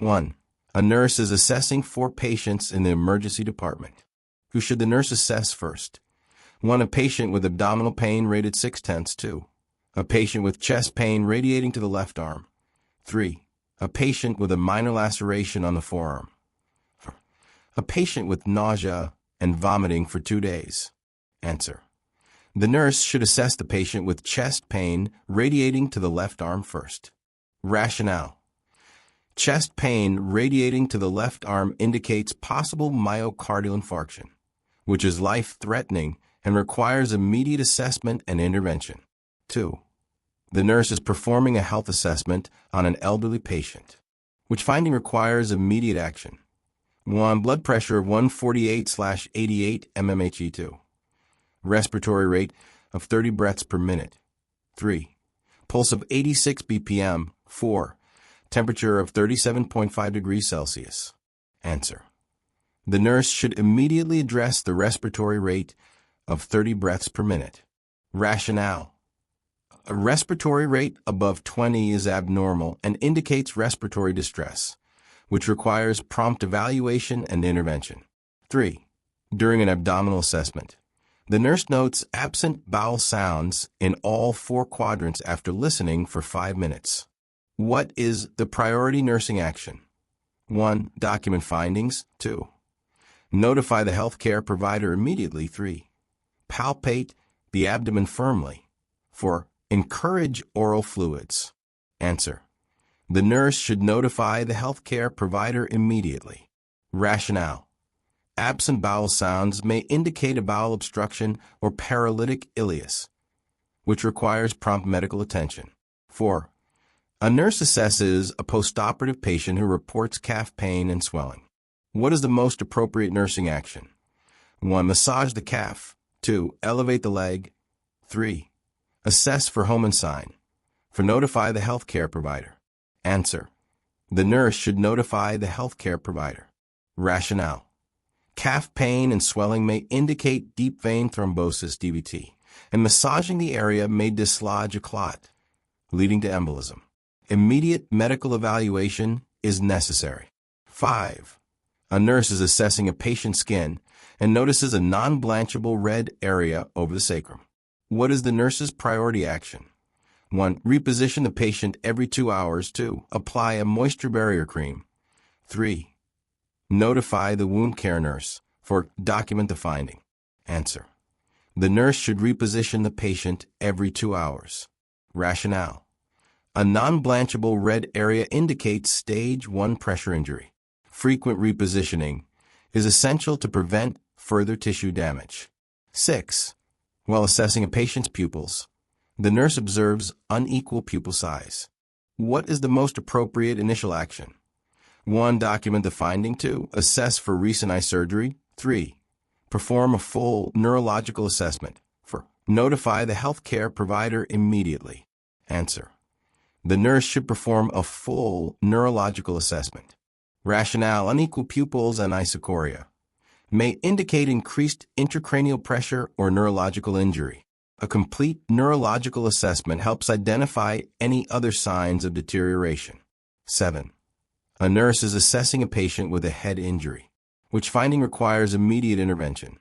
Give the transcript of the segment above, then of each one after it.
1. A nurse is assessing 4 patients in the emergency department. Who should the nurse assess first? 1. A patient with abdominal pain rated 6/10. 2. A patient with chest pain radiating to the left arm. 3. A patient with a minor laceration on the forearm. 4. A patient with nausea and vomiting for 2 days. Answer. The nurse should assess the patient with chest pain radiating to the left arm first. Rationale. Chest pain radiating to the left arm indicates possible myocardial infarction, which is life-threatening and requires immediate assessment and intervention. 2. The nurse is performing a health assessment on an elderly patient, which finding requires immediate action. 1. Blood pressure of 148/88 mmHg2. Respiratory rate of 30 breaths per minute. 3. Pulse of 86 BPM. 4. Temperature of 37.5 degrees Celsius. Answer. The nurse should immediately address the respiratory rate of 30 breaths per minute. Rationale. A respiratory rate above 20 is abnormal and indicates respiratory distress, which requires prompt evaluation and intervention. 3. During an abdominal assessment, the nurse notes absent bowel sounds in all 4 quadrants after listening for 5 minutes. What is the priority nursing action? 1. Document findings. 2. Notify the healthcare provider immediately. 3. Palpate the abdomen firmly. 4. Encourage oral fluids. Answer. The nurse should notify the healthcare provider immediately. Rationale. Absent bowel sounds may indicate a bowel obstruction or paralytic ileus, which requires prompt medical attention. 4. A nurse assesses a postoperative patient who reports calf pain and swelling. What is the most appropriate nursing action? 1. Massage the calf. 2. Elevate the leg. 3. Assess for homosign. 4. Notify the healthcare provider. Answer. The nurse should notify the healthcare provider. Rationale. Calf pain and swelling may indicate deep vein thrombosis (DVT), and massaging the area may dislodge a clot, leading to embolism. Immediate medical evaluation is necessary. 5. A nurse is assessing a patient's skin and notices a non-blanchable red area over the sacrum. What is the nurse's priority action? 1. Reposition the patient every 2 hours. 2. Apply a moisture barrier cream. 3. Notify the wound care nurse. 4. Document the finding. Answer. The nurse should reposition the patient every 2 hours. Rationale. A non-blanchable red area indicates stage 1 pressure injury. Frequent repositioning is essential to prevent further tissue damage. 6. While assessing a patient's pupils, the nurse observes unequal pupil size. What is the most appropriate initial action? 1. Document the finding. 2. Assess for recent eye surgery. 3. Perform a full neurological assessment. 4. Notify the healthcare provider immediately. Answer. The nurse should perform a full neurological assessment. Rationale. Unequal pupils and isochoria may indicate increased intracranial pressure or neurological injury. A complete neurological assessment helps identify any other signs of deterioration. 7. A nurse is assessing a patient with a head injury, which finding requires immediate intervention.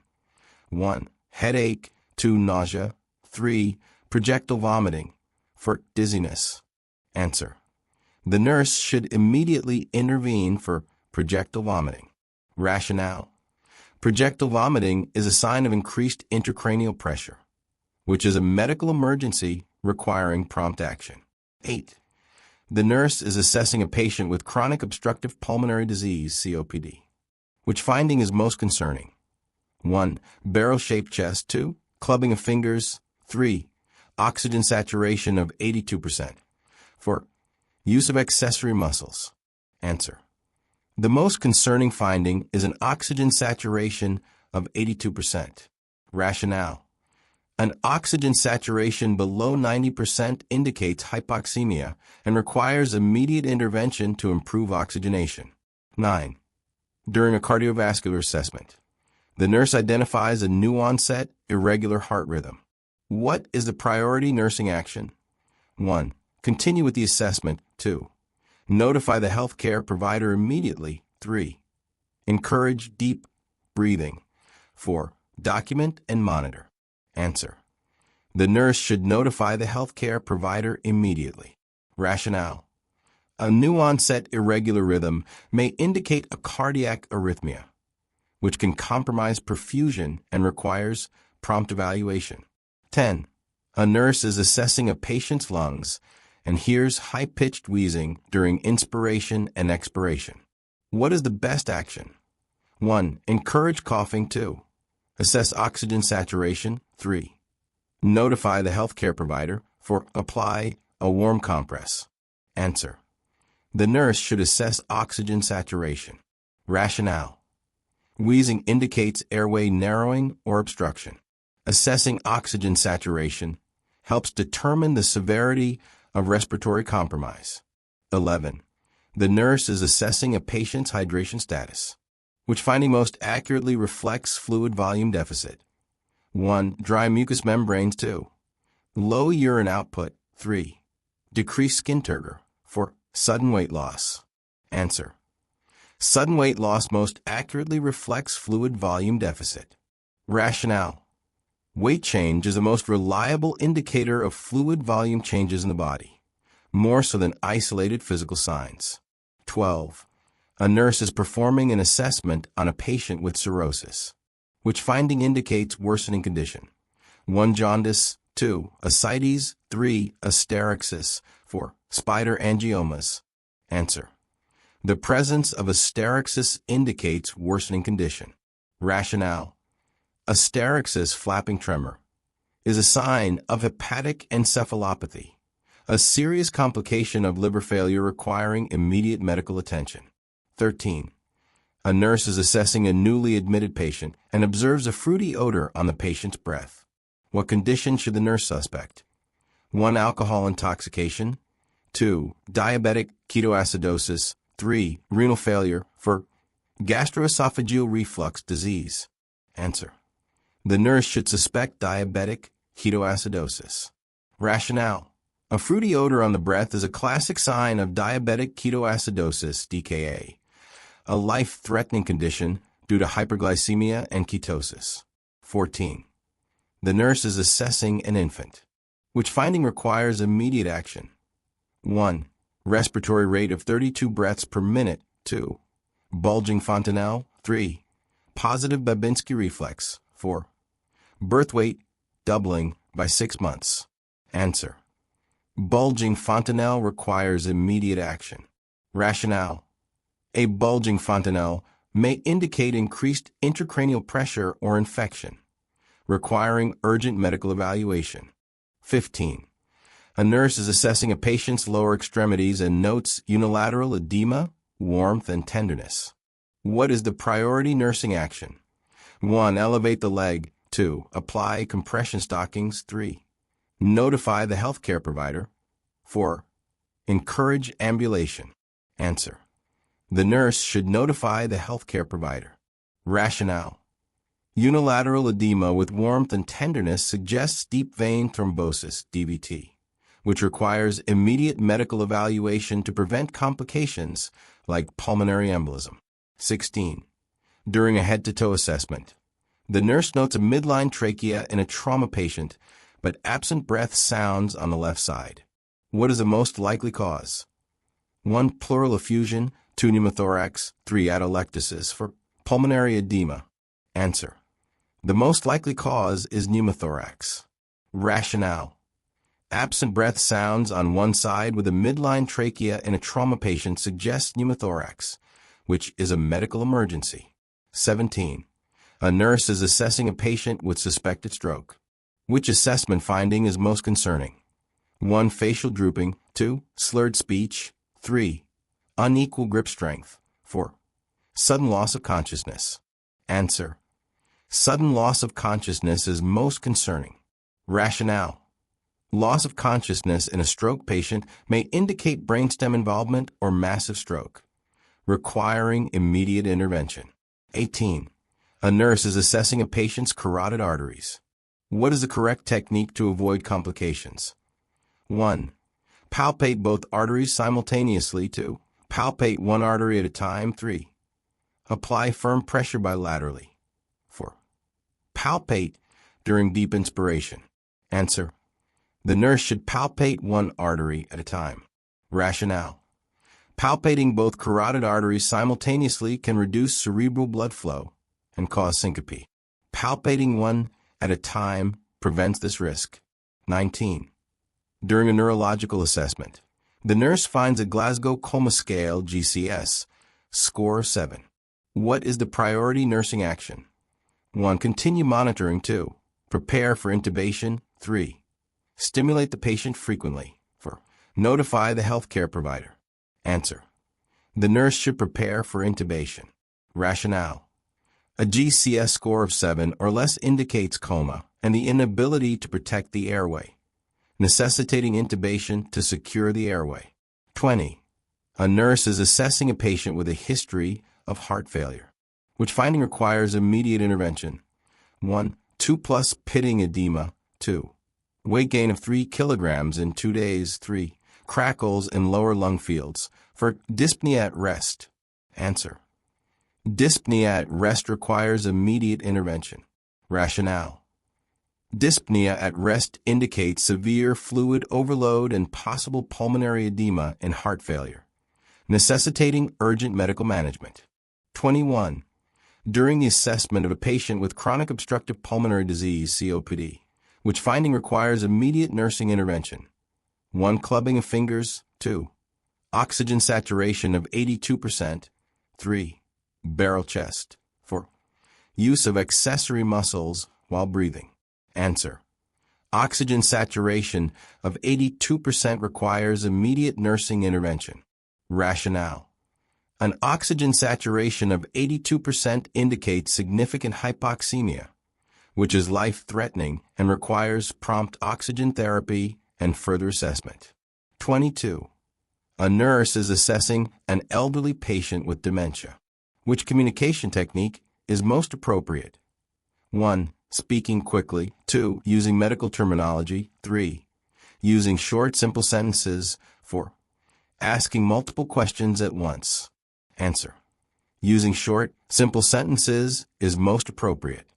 1. Headache. 2. Nausea. 3. Projectile vomiting. 4. Dizziness. Answer. The nurse should immediately intervene for projectile vomiting. Rationale. Projectile vomiting is a sign of increased intracranial pressure, which is a medical emergency requiring prompt action. 8. The nurse is assessing a patient with chronic obstructive pulmonary disease, COPD. Which finding is most concerning? 1. Barrel-shaped chest. 2. Clubbing of fingers. 3. Oxygen saturation of 82%. 4. Use of accessory muscles. Answer. The most concerning finding is an oxygen saturation of 82%. Rationale. An oxygen saturation below 90% indicates hypoxemia and requires immediate intervention to improve oxygenation. 9. During a cardiovascular assessment, the nurse identifies a new-onset, irregular heart rhythm. What is the priority nursing action? 1. Continue with the assessment. 2. Notify the healthcare provider immediately. 3. Encourage deep breathing. 4. Document and monitor. Answer. The nurse should notify the healthcare provider immediately. Rationale. A new-onset irregular rhythm may indicate a cardiac arrhythmia, which can compromise perfusion and requires prompt evaluation. 10. A nurse is assessing a patient's lungs and hears high-pitched wheezing during inspiration and expiration. What is the best action? 1. Encourage coughing. 2. Assess oxygen saturation. 3. Notify the healthcare provider. 4. Apply a warm compress. Answer. The nurse should assess oxygen saturation. Rationale. Wheezing indicates airway narrowing or obstruction. Assessing oxygen saturation helps determine the severity of respiratory compromise. 11. The nurse is assessing a patient's hydration status. Which finding most accurately reflects fluid volume deficit? 1. Dry mucous membranes. 2. Low urine output. 3. Decreased skin turgor. 4. Sudden weight loss. Answer. Sudden weight loss most accurately reflects fluid volume deficit. Rationale. Weight change is the most reliable indicator of fluid volume changes in the body, more so than isolated physical signs. 12. A nurse is performing an assessment on a patient with cirrhosis, which finding indicates worsening condition. 1. Jaundice. 2. Ascites. 3. Asterixis. 4. Spider angiomas. Answer. The presence of asterixis indicates worsening condition. Rationale. Asterixis, flapping tremor, is a sign of hepatic encephalopathy, a serious complication of liver failure requiring immediate medical attention. 13. A nurse is assessing a newly admitted patient and observes a fruity odor on the patient's breath. What condition should the nurse suspect? 1. Alcohol intoxication. 2. Diabetic ketoacidosis. 3. Renal failure. 4. Gastroesophageal reflux disease. Answer. The nurse should suspect diabetic ketoacidosis. Rationale. A fruity odor on the breath is a classic sign of diabetic ketoacidosis, DKA, a life-threatening condition due to hyperglycemia and ketosis. 14. The nurse is assessing an infant, which finding requires immediate action. 1. Respiratory rate of 32 breaths per minute. 2. Bulging fontanelle. 3. Positive Babinski reflex. 4. Birth weight doubling by 6 months. Answer. Bulging fontanelle requires immediate action. Rationale. A bulging fontanelle may indicate increased intracranial pressure or infection, requiring urgent medical evaluation. 15. A nurse is assessing a patient's lower extremities and notes unilateral edema, warmth, and tenderness. What is the priority nursing action? 1. Elevate the leg. 2. Apply compression stockings. 3. Notify the healthcare provider. 4. Encourage ambulation. Answer. The nurse should notify the healthcare provider. Rationale. Unilateral edema with warmth and tenderness suggests deep vein thrombosis, DVT, which requires immediate medical evaluation to prevent complications like pulmonary embolism. 16. During a head-to-toe assessment, the nurse notes a midline trachea in a trauma patient, but absent breath sounds on the left side. What is the most likely cause? 1. Pleural effusion. 2. Pneumothorax. 3. Atelectasis. 4. Pulmonary edema. Answer. The most likely cause is pneumothorax. Rationale. Absent breath sounds on one side with a midline trachea in a trauma patient suggests pneumothorax, which is a medical emergency. 17. A nurse is assessing a patient with suspected stroke. Which assessment finding is most concerning? 1. Facial drooping. 2. Slurred speech. 3. Unequal grip strength. 4. Sudden loss of consciousness. Answer. Sudden loss of consciousness is most concerning. Rationale. Loss of consciousness in a stroke patient may indicate brainstem involvement or massive stroke, requiring immediate intervention. 18. A nurse is assessing a patient's carotid arteries. What is the correct technique to avoid complications? 1. Palpate both arteries simultaneously. 2. Palpate one artery at a time. 3. Apply firm pressure bilaterally. 4. Palpate during deep inspiration. Answer: the nurse should palpate one artery at a time. Rationale: palpating both carotid arteries simultaneously can reduce cerebral blood flow and cause syncope. Palpating one at a time prevents this risk. 19. During a neurological assessment, the nurse finds a Glasgow Coma Scale (GCS) score 7. What is the priority nursing action? 1. Continue monitoring. 2. Prepare for intubation. 3. Stimulate the patient frequently. 4. Notify the healthcare provider. Answer: the nurse should prepare for intubation. Rationale: a GCS score of 7 or less indicates coma and the inability to protect the airway, necessitating intubation to secure the airway. 20. A nurse is assessing a patient with a history of heart failure, which finding requires immediate intervention. 1. 2+ pitting edema. 2. Weight gain of 3 kilograms in 2 days. 3. Crackles in lower lung fields. For dyspnea at rest. Answer: dyspnea at rest requires immediate intervention. Rationale: dyspnea at rest indicates severe fluid overload and possible pulmonary edema and heart failure, necessitating urgent medical management. 21. During the assessment of a patient with chronic obstructive pulmonary disease (COPD), which finding requires immediate nursing intervention. 1. Clubbing of fingers. 2. Oxygen saturation of 82%. 3. Barrel chest. 4. Use of accessory muscles while breathing. Answer: oxygen saturation of 82% requires immediate nursing intervention. Rationale: an oxygen saturation of 82% indicates significant hypoxemia, which is life-threatening and requires prompt oxygen therapy and further assessment. 22. A nurse is assessing an elderly patient with dementia. Which communication technique is most appropriate? 1. Speaking quickly. 2. Using medical terminology. 3. Using short, simple sentences. 4. Asking multiple questions at once. Answer: using short, simple sentences is most appropriate.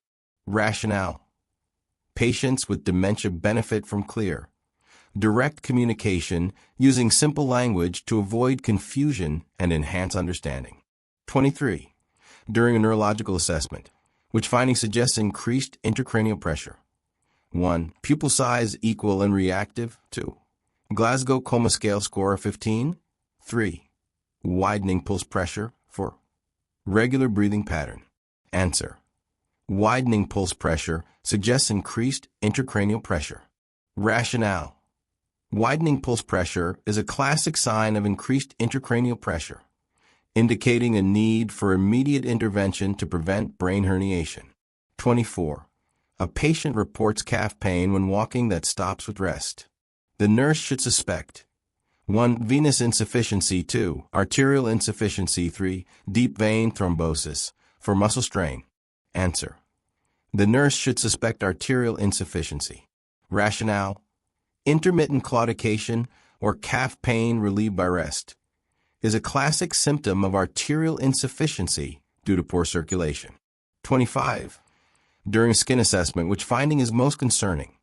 Rationale: patients with dementia benefit from clear, direct communication using simple language to avoid confusion and enhance understanding. 23. During a neurological assessment, which finding suggests increased intracranial pressure. 1. Pupil size equal and reactive. 2. Glasgow Coma Scale score of 15. 3. Widening pulse pressure. 4. Regular breathing pattern. Answer: widening pulse pressure suggests increased intracranial pressure. Rationale: widening pulse pressure is a classic sign of increased intracranial pressure, indicating a need for immediate intervention to prevent brain herniation. 24. A patient reports calf pain when walking that stops with rest. The nurse should suspect: 1. Venous insufficiency. 2. Arterial insufficiency. 3. Deep vein thrombosis for muscle strain. Answer: the nurse should suspect arterial insufficiency. Rationale: intermittent claudication or calf pain relieved by rest is a classic symptom of arterial insufficiency due to poor circulation. 25. During skin assessment, which finding is most concerning?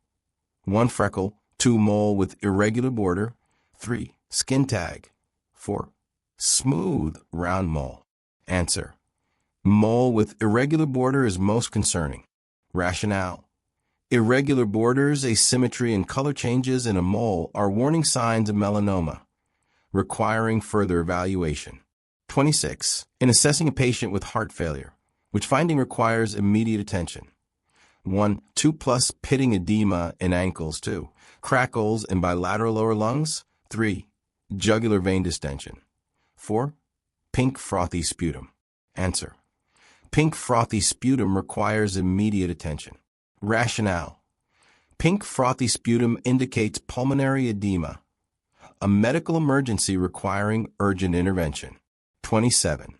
1. Freckle. 2. Mole with irregular border. 3. Skin tag. 4. Smooth, round mole. Answer: mole with irregular border is most concerning. Rationale: irregular borders, asymmetry, and color changes in a mole are warning signs of melanoma, requiring further evaluation. 26. In assessing a patient with heart failure, which finding requires immediate attention. 1. 2+ pitting edema in ankles. 2. Crackles in bilateral lower lungs. 3. Jugular vein distension. 4. Pink frothy sputum. Answer: pink frothy sputum requires immediate attention. Rationale: pink frothy sputum indicates pulmonary edema, a medical emergency requiring urgent intervention. 27.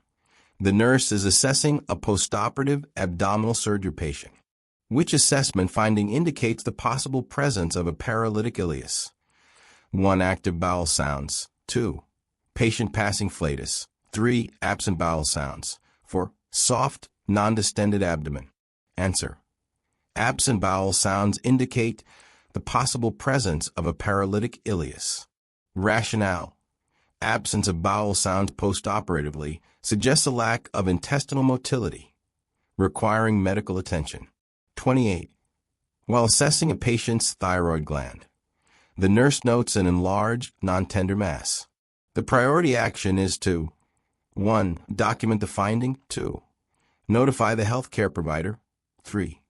The nurse is assessing a postoperative abdominal surgery patient. Which assessment finding indicates the possible presence of a paralytic ileus? 1. Active bowel sounds. 2. Patient passing flatus. 3. Absent bowel sounds. 4. Soft, non-distended abdomen. Answer. Absent bowel sounds indicate the possible presence of a paralytic ileus. Rationale. Absence of bowel sounds postoperatively suggests a lack of intestinal motility, requiring medical attention. 28. While assessing a patient's thyroid gland, the nurse notes an enlarged, non-tender mass. The priority action is to 1. Document the finding. 2. Notify the healthcare provider. 3.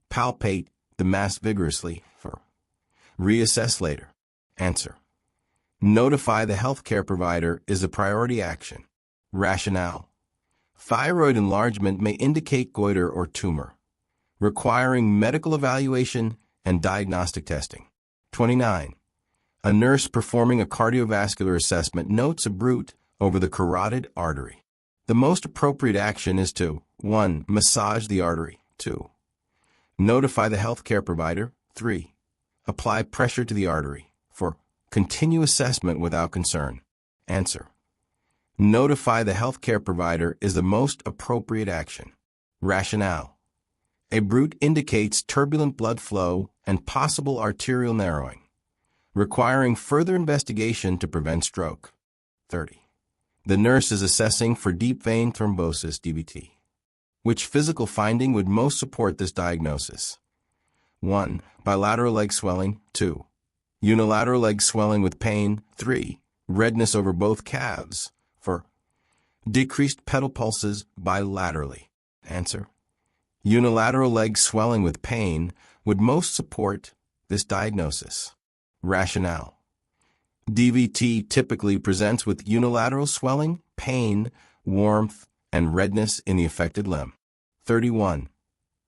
Palpate the mass vigorously. 4. Reassess later. Answer. Notify the healthcare provider is a priority action. Rationale. Thyroid enlargement may indicate goiter or tumor, requiring medical evaluation and diagnostic testing. 29. A nurse performing a cardiovascular assessment notes a bruit over the carotid artery. The most appropriate action is to 1. Massage the artery. 2. Notify the healthcare provider. 3. Apply pressure to the artery. 4. Continue assessment without concern. Answer. Notify the healthcare provider is the most appropriate action. Rationale. A bruit indicates turbulent blood flow and possible arterial narrowing, requiring further investigation to prevent stroke. 30. The nurse is assessing for deep vein thrombosis (DVT). Which physical finding would most support this diagnosis? 1. Bilateral leg swelling. 2. Unilateral leg swelling with pain. 3. Redness over both calves. 4. Decreased pedal pulses bilaterally. Answer. Unilateral leg swelling with pain would most support this diagnosis. Rationale. DVT typically presents with unilateral swelling, pain, warmth, and redness in the affected limb. 31.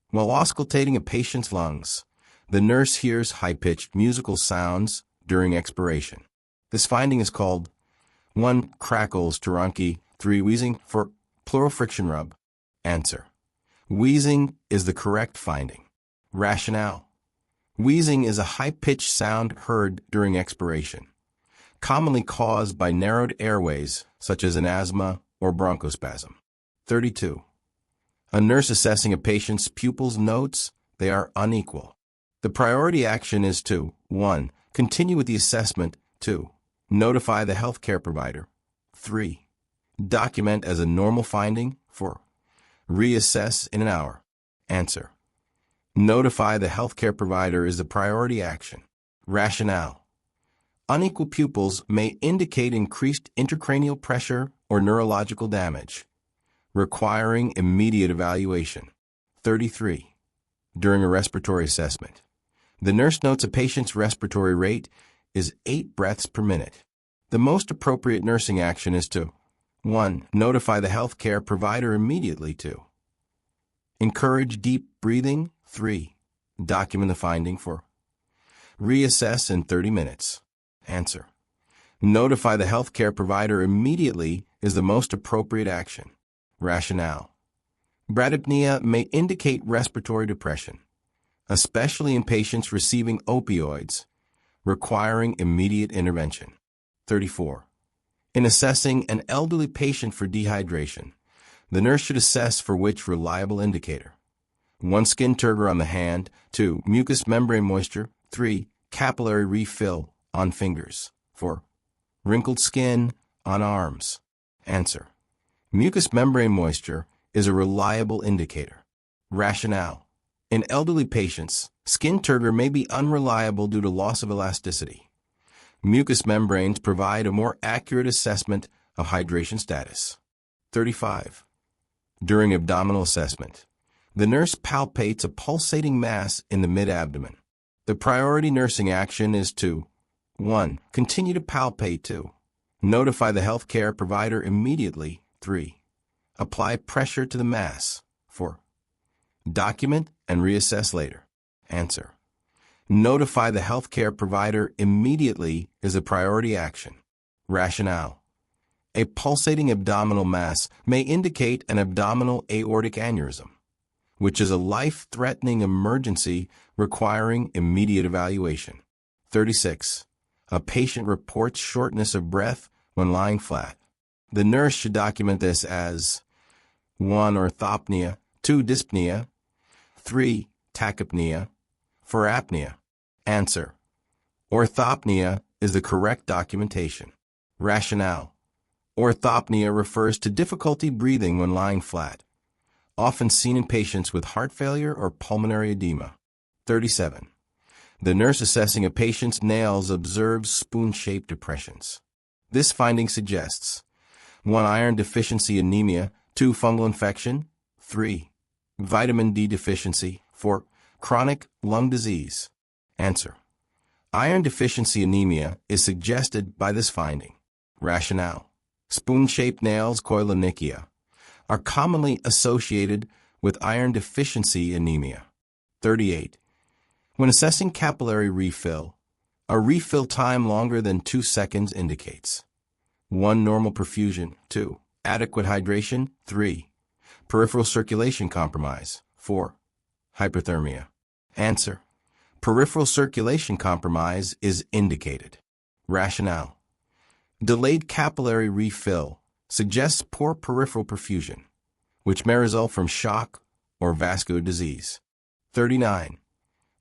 While auscultating a patient's lungs, the nurse hears high-pitched musical sounds during expiration. This finding is called 1. Crackles, Taranki. 3. Wheezing. 4. Pleural friction rub. Answer. Wheezing is the correct finding. Rationale. Wheezing is a high-pitched sound heard during expiration, commonly caused by narrowed airways such as an asthma or bronchospasm. 32. A nurse assessing a patient's pupils notes they are unequal. The priority action is to 1. Continue with the assessment. 2. Notify the healthcare provider. 3. Document as a normal finding. 4. Reassess in an hour. Answer. Notify the healthcare provider is the priority action. Rationale. Unequal pupils may indicate increased intracranial pressure or neurological damage, requiring immediate evaluation. 33. During a respiratory assessment, the nurse notes a patient's respiratory rate is 8 breaths per minute. The most appropriate nursing action is to 1. Notify the healthcare provider immediately. 2. Encourage deep breathing. 3. Document the finding. 4. Reassess in 30 minutes. Answer. Notify the healthcare provider immediately is the most appropriate action. Rationale. Bradypnea may indicate respiratory depression, especially in patients receiving opioids, requiring immediate intervention. 34. In assessing an elderly patient for dehydration, the nurse should assess for which reliable indicator. 1. Skin turgor on the hand. 2. Mucous membrane moisture. 3. Capillary refill on fingers. 4. Wrinkled skin on arms. Answer. Mucous membrane moisture is a reliable indicator. Rationale. In elderly patients, skin turgor may be unreliable due to loss of elasticity. Mucous membranes provide a more accurate assessment of hydration status. 35. During abdominal assessment, the nurse palpates a pulsating mass in the mid-abdomen. The priority nursing action is to 1. Continue to palpate. 2. Notify the healthcare provider immediately. 3. Apply pressure to the mass. 4. Document and reassess later. Answer. Notify the healthcare provider immediately is a priority action. Rationale. A pulsating abdominal mass may indicate an abdominal aortic aneurysm, which is a life-threatening emergency requiring immediate evaluation. 36. A patient reports shortness of breath when lying flat. The nurse should document this as 1. Orthopnea, 2. dyspnea, 3. tachypnea, 4. apnea. Answer: orthopnea is the correct documentation. Rationale: orthopnea refers to difficulty breathing when lying flat, often seen in patients with heart failure or pulmonary edema. 37. The nurse assessing a patient's nails observes spoon-shaped depressions. This finding suggests 1. Iron deficiency anemia, 2. fungal infection, 3. vitamin D deficiency, 4. chronic lung disease. Answer: iron deficiency anemia is suggested by this finding. Rationale: spoon-shaped nails, koilonychia, are commonly associated with iron deficiency anemia. 38. When assessing capillary refill, a refill time longer than 2 seconds indicates 1. normal perfusion, 2. adequate hydration, 3. peripheral circulation compromise, 4. hyperthermia. Answer: peripheral circulation compromise is indicated. Rationale: delayed capillary refill suggests poor peripheral perfusion, which may result from shock or vascular disease. 39.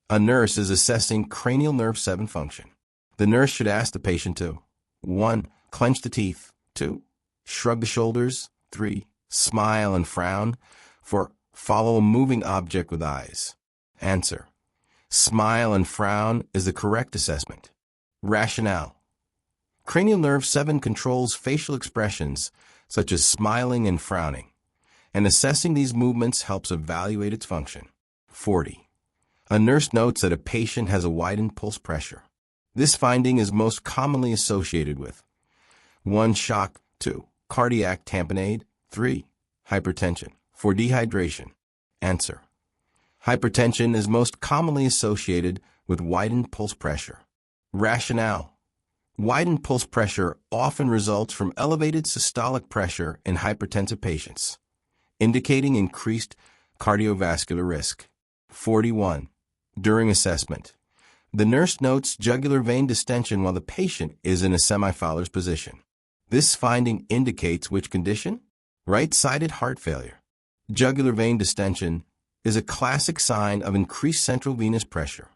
A nurse is assessing cranial nerve 7 function. The nurse should ask the patient to 1. clench the teeth, 2. shrug the shoulders, 3. smile and frown, 4. follow a moving object with eyes. Answer: smile and frown is the correct assessment. Rationale: cranial nerve 7 controls facial expressions such as smiling and frowning, and assessing these movements helps evaluate its function. 40. A nurse notes that a patient has a widened pulse pressure. This finding is most commonly associated with 1. shock, 2. cardiac tamponade, 3. hypertension, 4. dehydration. Answer: hypertension is most commonly associated with widened pulse pressure. Rationale: widened pulse pressure often results from elevated systolic pressure in hypertensive patients, indicating increased cardiovascular risk. 41. During assessment, the nurse notes jugular vein distension while the patient is in a semi-Fowler's position. This finding indicates which condition? Right-sided heart failure. Jugular vein distension is a classic sign of increased central venous pressure,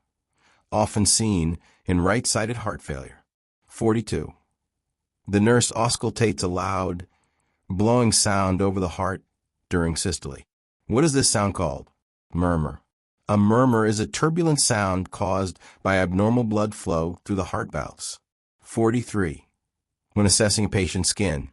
often seen in right-sided heart failure. 42. The nurse auscultates a loud, blowing sound over the heart during systole. What is this sound called? Murmur. A murmur is a turbulent sound caused by abnormal blood flow through the heart valves. 43. When assessing a patient's skin,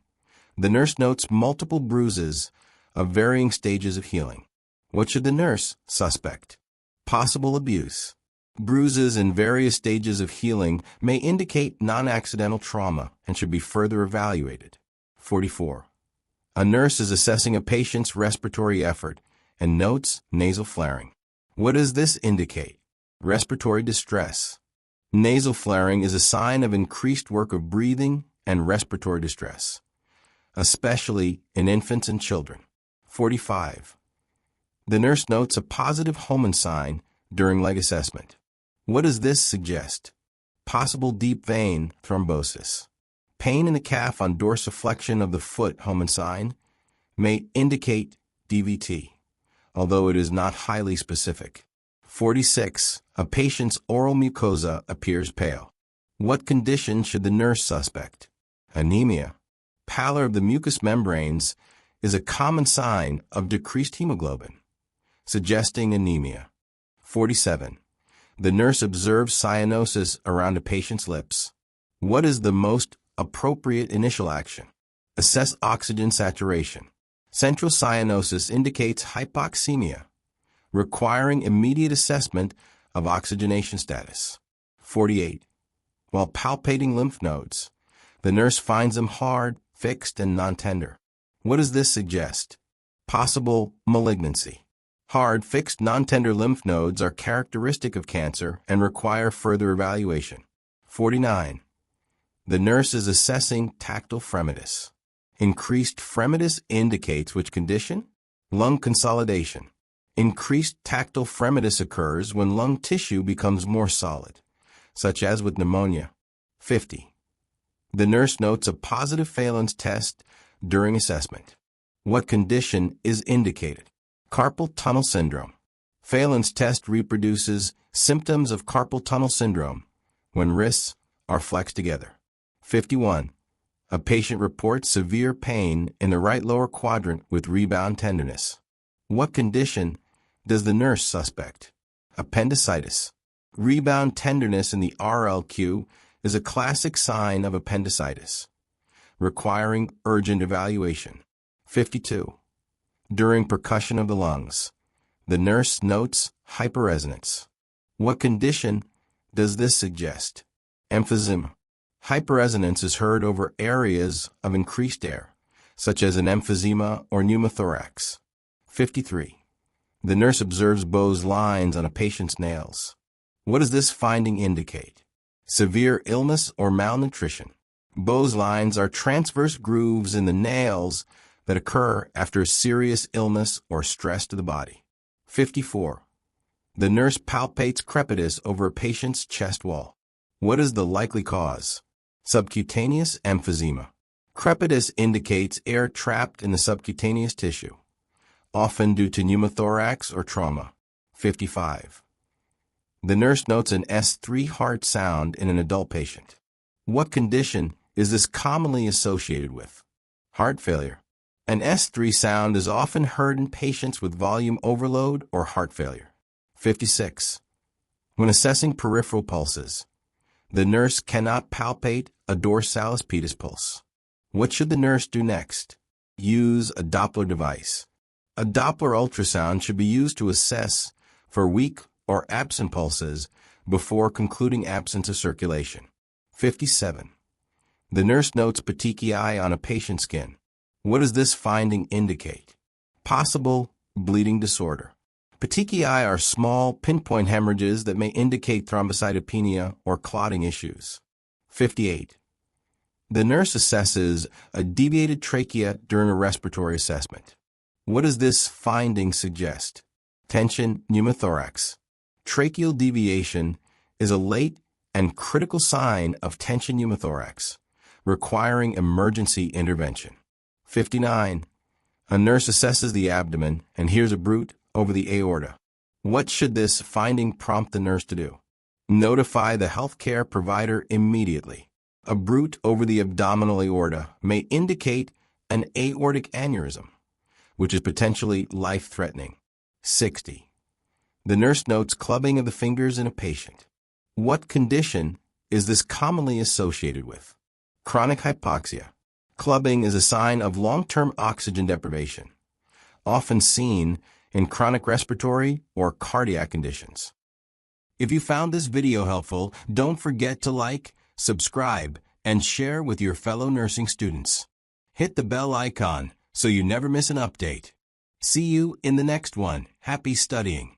the nurse notes multiple bruises of varying stages of healing. What should the nurse suspect? Possible abuse. Bruises in various stages of healing may indicate non-accidental trauma and should be further evaluated. 44. A nurse is assessing a patient's respiratory effort and notes nasal flaring. What does this indicate? Respiratory distress. Nasal flaring is a sign of increased work of breathing and respiratory distress, especially in infants and children. 45. The nurse notes a positive Hohmann sign during leg assessment. What does this suggest? Possible deep vein thrombosis. Pain in the calf on dorsiflexion of the foot Hohmann sign may indicate DVT, although it is not highly specific. 46. A patient's oral mucosa appears pale. What condition should the nurse suspect? Anemia. Pallor of the mucous membranes is a common sign of decreased hemoglobin, suggesting anemia. 47. The nurse observes cyanosis around a patient's lips. What is the most appropriate initial action? Assess oxygen saturation. Central cyanosis indicates hypoxemia, requiring immediate assessment of oxygenation status. 48. While palpating lymph nodes, the nurse finds them hard, fixed, and non-tender. What does this suggest? Possible malignancy. Hard, fixed, non-tender lymph nodes are characteristic of cancer and require further evaluation. 49. The nurse is assessing tactile fremitus. Increased fremitus indicates which condition? Lung consolidation. Increased tactile fremitus occurs when lung tissue becomes more solid, such as with pneumonia. 50. The nurse notes a positive Phelan's test during assessment. What condition is indicated? Carpal tunnel syndrome. Phelan's test reproduces symptoms of carpal tunnel syndrome when wrists are flexed together. 51. A patient reports severe pain in the right lower quadrant with rebound tenderness. What condition does the nurse suspect? Appendicitis. Rebound tenderness in the RLQ is a classic sign of appendicitis, requiring urgent evaluation. 52. During percussion of the lungs, the nurse notes hyperresonance. What condition does this suggest? Emphysema. Hyperresonance is heard over areas of increased air, such as an emphysema or pneumothorax. 53. The nurse observes Bow's lines on a patient's nails. What does this finding indicate? Severe illness or malnutrition. Bow's lines are transverse grooves in the nails that occur after serious illness or stress to the body. 54. The nurse palpates crepitus over a patient's chest wall. What is the likely cause? Subcutaneous emphysema. Crepitus indicates air trapped in the subcutaneous tissue, often due to pneumothorax or trauma. 55. The nurse notes an S3 heart sound in an adult patient. What condition is this commonly associated with? Heart failure. An S3 sound is often heard in patients with volume overload or heart failure. 56. When assessing peripheral pulses, the nurse cannot palpate a dorsalis pedis pulse. What should the nurse do next? Use a Doppler device. A Doppler ultrasound should be used to assess for weak or absent pulses before concluding absence of circulation. 57. The nurse notes petechiae on a patient's skin. What does this finding indicate? Possible bleeding disorder. Petechiae are small, pinpoint hemorrhages that may indicate thrombocytopenia or clotting issues. 58. The nurse assesses a deviated trachea during a respiratory assessment. What does this finding suggest? Tension pneumothorax. Tracheal deviation is a late and critical sign of tension pneumothorax, requiring emergency intervention. 59. A nurse assesses the abdomen and hears a bruit over the aorta. What should this finding prompt the nurse to do? Notify the healthcare provider immediately. A bruit over the abdominal aorta may indicate an aortic aneurysm, which is potentially life-threatening. 60. The nurse notes clubbing of the fingers in a patient. What condition is this commonly associated with? Chronic hypoxia. Clubbing is a sign of long-term oxygen deprivation, often seen in chronic respiratory or cardiac conditions. If you found this video helpful, don't forget to like, subscribe, and share with your fellow nursing students. Hit the bell icon so you never miss an update. See you in the next one. Happy studying.